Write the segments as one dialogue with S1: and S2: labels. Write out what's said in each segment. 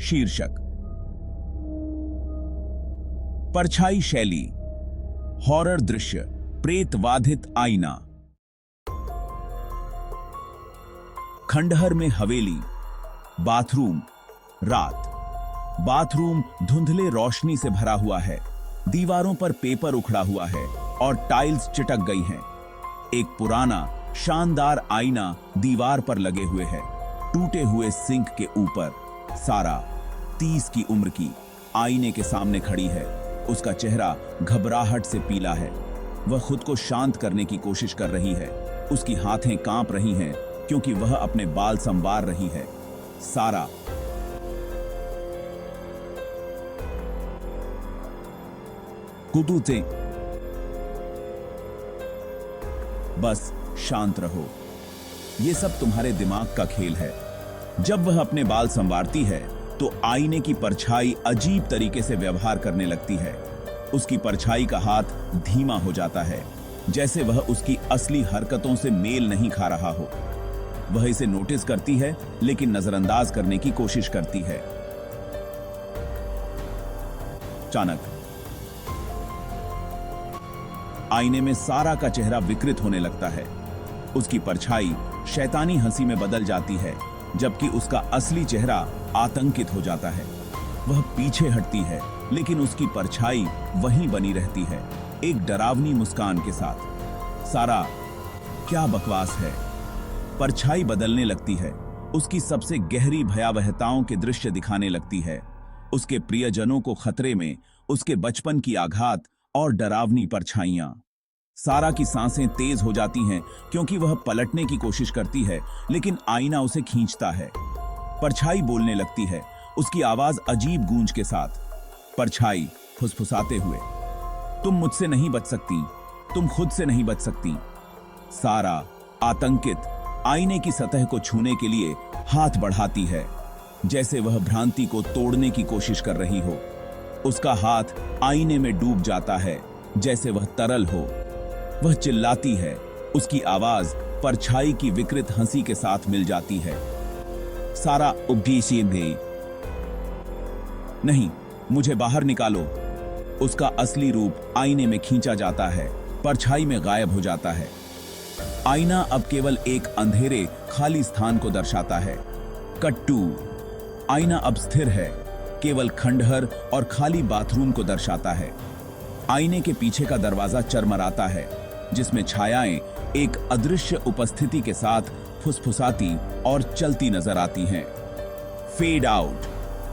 S1: शीर्षक परछाई शैली, हॉरर दृश्य, प्रेतवाधित आईना। खंडहर में हवेली, बाथरूम, रात। बाथरूम धुंधले रोशनी से भरा हुआ है, दीवारों पर पेपर उखड़ा हुआ है और टाइल्स चिटक गई हैं। एक पुराना शानदार आईना दीवार पर लगे हुए है, टूटे हुए सिंक के ऊपर। सारा 30 की उम्र की आईने के सामने खड़ी है। उसका चेहरा घबराहट से पीला है। वह खुद को शांत करने की कोशिश कर रही है। उसकी हाथें कांप रही हैं क्योंकि वह अपने बाल संवार रही है। सारा कुतूते, बस शांत रहो। ये सब तुम्हारे दिमाग का खेल है। जब वह अपने बाल संवारती है तो आईने की परछाई अजीब तरीके से व्यवहार करने लगती है। उसकी परछाई का हाथ धीमा हो जाता है, जैसे वह उसकी असली हरकतों से मेल नहीं खा रहा हो। वह इसे नोटिस करती है लेकिन नजरअंदाज करने की कोशिश करती है। अचानक आईने में सारा का चेहरा विकृत होने लगता है। उसकी परछाई शैतानी हंसी में बदल जाती है, जबकि उसका असली चेहरा आतंकित हो जाता है। वह पीछे हटती है लेकिन उसकी परछाई वहीं बनी रहती है, एक डरावनी मुस्कान के साथ। सारा, क्या बकवास है। परछाई बदलने लगती है, उसकी सबसे गहरी भयावहताओं के दृश्य दिखाने लगती है। उसके प्रियजनों को खतरे में, उसके बचपन की आघात और डरावनी परछाइयां। सारा की सांसें तेज हो जाती हैं क्योंकि वह पलटने की कोशिश करती है लेकिन आईना उसे खींचता है। परछाई बोलने लगती है, उसकी आवाज अजीब गूंज के साथ। परछाई फुसफुसाते हुए, तुम मुझसे नहीं बच सकती, तुम खुद से नहीं बच सकती। सारा आतंकित आईने की सतह को छूने के लिए हाथ बढ़ाती है, जैसे वह भ्रांति को तोड़ने की कोशिश कर रही हो। उसका हाथ आईने में डूब जाता है जैसे वह तरल हो। वह चिल्लाती है, उसकी आवाज परछाई की विकृत हंसी के साथ मिल जाती है। सारा उब्भी सी भी, नहीं, मुझे बाहर निकालो। उसका असली रूप आईने में खींचा जाता है, परछाई में गायब हो जाता है। आईना अब केवल एक अंधेरे खाली स्थान को दर्शाता है। कट टू, आईना अब स्थिर है, केवल खंडहर और खाली बाथरूम को दर्शाता है। आईने के पीछे का दरवाजा चरमराता है, जिसमें छायाएं एक अदृश्य उपस्थिति के साथ फुसफुसाती और चलती नजर आती हैं। फेड आउट,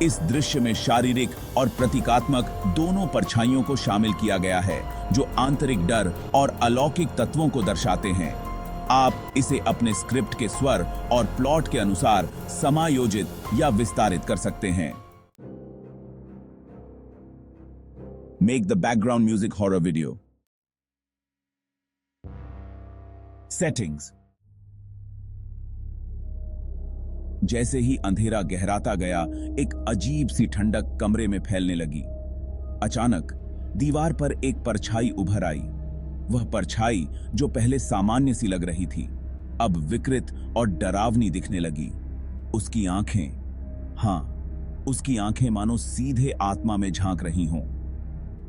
S1: इस दृश्य में शारीरिक और प्रतीकात्मक दोनों परछाइयों को शामिल किया गया है, जो आंतरिक डर और अलौकिक तत्वों को दर्शाते हैं। आप इसे अपने स्क्रिप्ट के स्वर और प्लॉट के अनुसार समायोजित या विस्तारित कर सकते हैं। Make the background music horror video. Settings. जैसे ही अंधेरा गहराता गया, एक अजीब सी ठंडक कमरे में फैलने लगी। अचानक दीवार पर एक परछाई उभर आई। वह परछाई, जो पहले सामान्य सी लग रही थी, अब विकृत और डरावनी दिखने लगी। उसकी आंखें, हाँ, उसकी आंखें मानो सीधे आत्मा में झांक रही हों।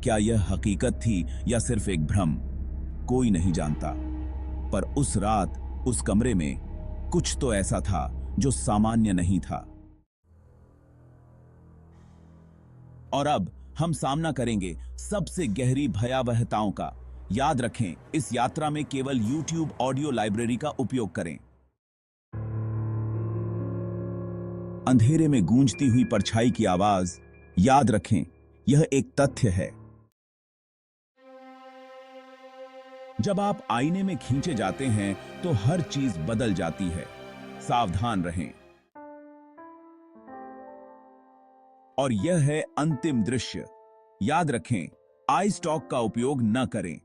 S1: क्या यह हकीकत थी या सिर्फ एक भ्रम? कोई नहीं जानता। पर उस रात उस कमरे में कुछ तो ऐसा था जो सामान्य नहीं था। और अब हम सामना करेंगे सबसे गहरी भयावहताओं का। याद रखें, इस यात्रा में केवल YouTube ऑडियो लाइब्रेरी का उपयोग करें। अंधेरे में गूंजती हुई परछाई की आवाज, याद रखें, यह एक तथ्य है। जब आप आईने में खींचे जाते हैं तो हर चीज बदल जाती है। सावधान रहें। और यह है अंतिम दृश्य। याद रखें, आई स्टॉक का उपयोग न करें।